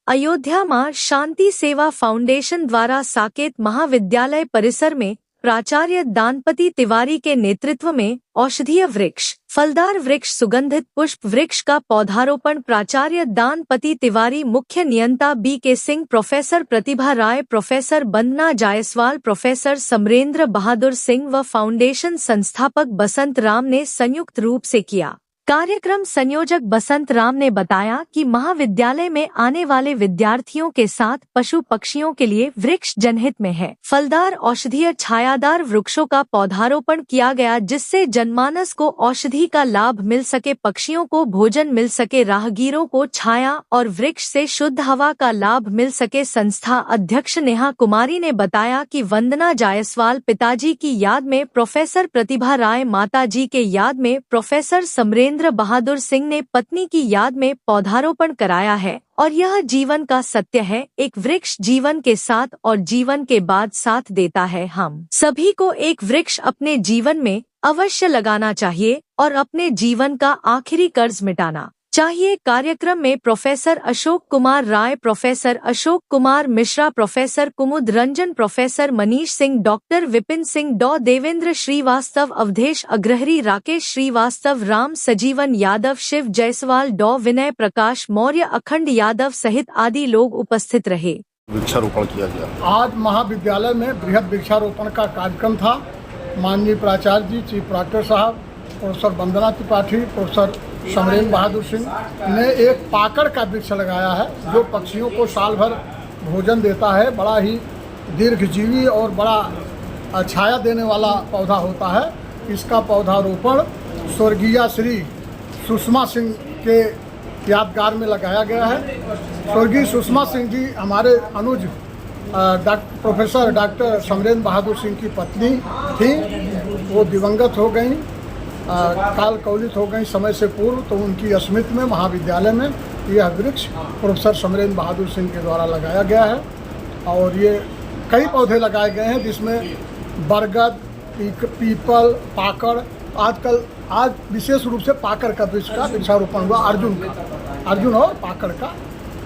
अयोध्या मां शांति सेवा फाउंडेशन द्वारा साकेत महाविद्यालय परिसर में प्राचार्य दानपति तिवारी के नेतृत्व में औषधीय वृक्ष, फलदार वृक्ष, सुगंधित पुष्प वृक्ष का पौधारोपण प्राचार्य दानपति तिवारी, मुख्य नियंता BK सिंह, प्रोफेसर प्रतिभा राय, प्रोफेसर वंदना जायसवाल, प्रोफेसर समरेंद्र बहादुर सिंह व फाउंडेशन संस्थापक बसंत राम ने संयुक्त रूप से किया। कार्यक्रम संयोजक बसंत राम ने बताया कि महाविद्यालय में आने वाले विद्यार्थियों के साथ पशु पक्षियों के लिए वृक्ष जनहित में है। फलदार औषधीय छायादार वृक्षों का पौधारोपण किया गया, जिससे जनमानस को औषधि का लाभ मिल सके, पक्षियों को भोजन मिल सके, राहगीरों को छाया और वृक्ष से शुद्ध हवा का लाभ मिल सके। संस्था अध्यक्ष नेहा कुमारी ने बताया कि वंदना जायसवाल पिताजी की याद में, प्रोफेसर प्रतिभा राय माताजी के याद में, प्रोफेसर समरेंद्र बहादुर सिंह ने पत्नी की याद में पौधारोपण कराया है और यह जीवन का सत्य है। एक वृक्ष जीवन के साथ और जीवन के बाद साथ देता है। हम सभी को एक वृक्ष अपने जीवन में अवश्य लगाना चाहिए और अपने जीवन का आखिरी कर्ज मिटाना चाहिए। कार्यक्रम में professor Ashok Kumar Rai, professor Ashok Kumar Mishra, professor कुमुद रंजन, प्रोफेसर मनीष सिंह, डॉक्टर विपिन सिंह, डॉ देवेंद्र श्रीवास्तव, अवधेश अग्रहरी, राकेश श्रीवास्तव, राम सजीवन यादव, शिव जायसवाल, डॉ विनय प्रकाश मौर्य, अखंड यादव सहित आदि लोग उपस्थित रहे। वृक्षारोपण किया गया। आज महाविद्यालय में बृहद वृक्षारोपण का कार्यक्रम था। माननीय प्राचार्य जी, चीफ प्राक्टर साहब, प्रोफेसर वंदना त्रिपाठी, प्रोफेसर समरेंद्र बहादुर सिंह ने एक पाकड़ का वृक्ष लगाया है, जो पक्षियों को साल भर भोजन देता है। बड़ा ही दीर्घजीवी और बड़ा छाया देने वाला पौधा होता है। इसका पौधारोपण स्वर्गीय श्री सुषमा सिंह के यादगार में लगाया गया है। स्वर्गीय सुषमा सिंह जी हमारे अनुज प्रोफेसर डॉक्टर समरेंद्र बहादुर सिंह की पत्नी थी। वो दिवंगत हो गई, काल कौलित हो गई समय से पूर्व। तो उनकी स्मृति में महाविद्यालय में यह वृक्ष प्रोफेसर समरेंद्र बहादुर सिंह के द्वारा लगाया गया है। और ये कई पौधे लगाए गए हैं, जिसमें बरगद, पीपल, पाकड़, आज विशेष रूप से पाकड़ का वृक्ष का वृक्षारोपण हुआ। अर्जुन और पाकड़ का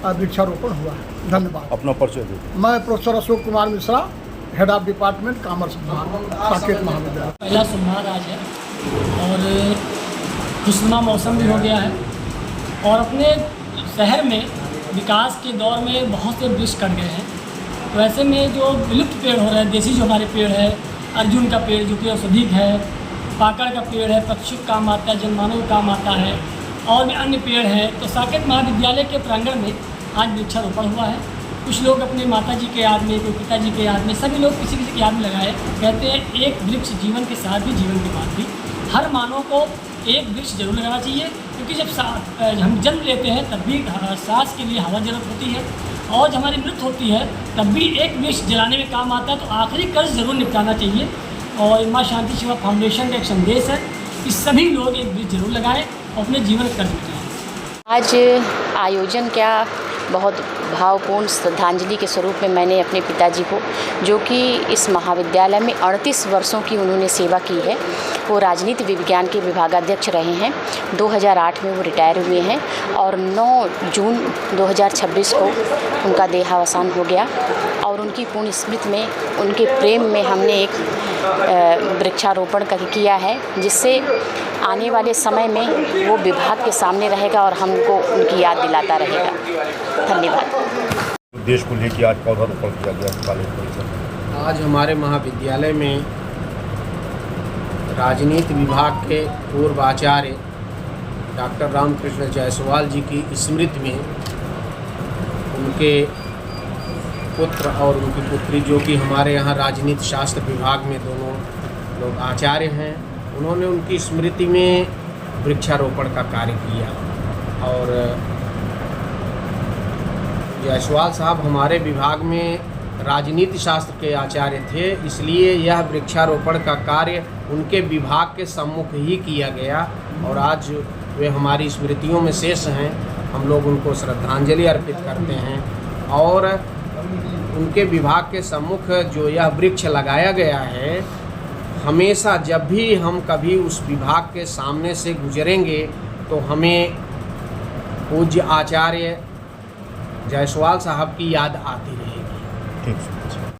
वृक्षारोपण हुआ है। धन्यवाद। अपना परिचय दो। मैं professor Ashok Kumar Mishra, head of department commerce Saket महाविद्यालय। पहला सोमवार आज है और खुशनुमा मौसम भी हो गया है और अपने शहर में विकास के दौर में बहुत से वृक्ष कट गए हैं। तो ऐसे में जो विलुप्त पेड़ हो रहे हैं, देसी जो हमारे पेड़ है, अर्जुन का पेड़ जो कि औषधिक है, पाकड़ का पेड़ है, पक्षियों का काम आता है, जनमानव का काम आता है, और भी अन्य पेड़ हैं। तो साकेत महाविद्यालय के प्रांगण में आज वृक्षारोपण हुआ है। कुछ लोग अपने माताजी के याद में, कोई पिताजी के याद में, सभी लोग किसी किसी की याद में लगाए। कहते हैं एक वृक्ष जीवन के साथ भी, जीवन के बाद भी हर मानव को एक वृक्ष जरूर लगाना चाहिए, क्योंकि जब हम जन्म लेते हैं तब भी सांस के लिए हवा जरूरत होती है, और जब हमारी मृत्यु होती है तब भी एक वृक्ष जलाने में काम आता है। तो आखिरी कर्ज जरूर निपटाना चाहिए। और माँ शांति सेवा फाउंडेशन का एक संदेश है कि सभी लोग एक वृक्ष जरूर लगाएं और अपने जीवन का कर्ज मिटाएं। आज आयोजन क्या बहुत भावपूर्ण श्रद्धांजलि के स्वरूप में मैंने अपने पिताजी को, जो कि इस महाविद्यालय में 38 वर्षों की उन्होंने सेवा की है, वो राजनीति विज्ञान के विभागाध्यक्ष रहे हैं। 2008 में वो रिटायर हुए हैं और 9 जून 2026 को उनका देहावसान हो गया। और उनकी पुण्य स्मृति में, उनके प्रेम में हमने एक वृक्षारोपण किया है, जिससे आने वाले समय में वो विभाग के सामने रहेगा और हमको उनकी याद दिलाता रहेगा। धन्यवाद। देश को लेकर आज पौधारोपण किया गया कॉलेज परिसर में। आज हमारे महाविद्यालय में राजनीति विभाग के पूर्व आचार्य डॉक्टर रामकृष्ण जायसवाल जी की स्मृति में उनके पुत्र और उनकी पुत्री, जो कि हमारे यहाँ राजनीति शास्त्र विभाग में दोनों लोग आचार्य हैं, उन्होंने उनकी स्मृति में वृक्षारोपण का कार्य किया। और जायसवाल साहब हमारे विभाग में राजनीति शास्त्र के आचार्य थे, इसलिए यह वृक्षारोपण का कार्य उनके विभाग के सम्मुख ही किया गया। और आज वे हमारी स्मृतियों में शेष हैं। हम लोग उनको श्रद्धांजलि अर्पित करते हैं। और उनके विभाग के सम्मुख जो यह वृक्ष लगाया गया है, हमेशा जब भी हम कभी उस विभाग के सामने से गुजरेंगे तो हमें पूज्य आचार्य जायसवाल साहब की याद आती रहेगी। ठीक है।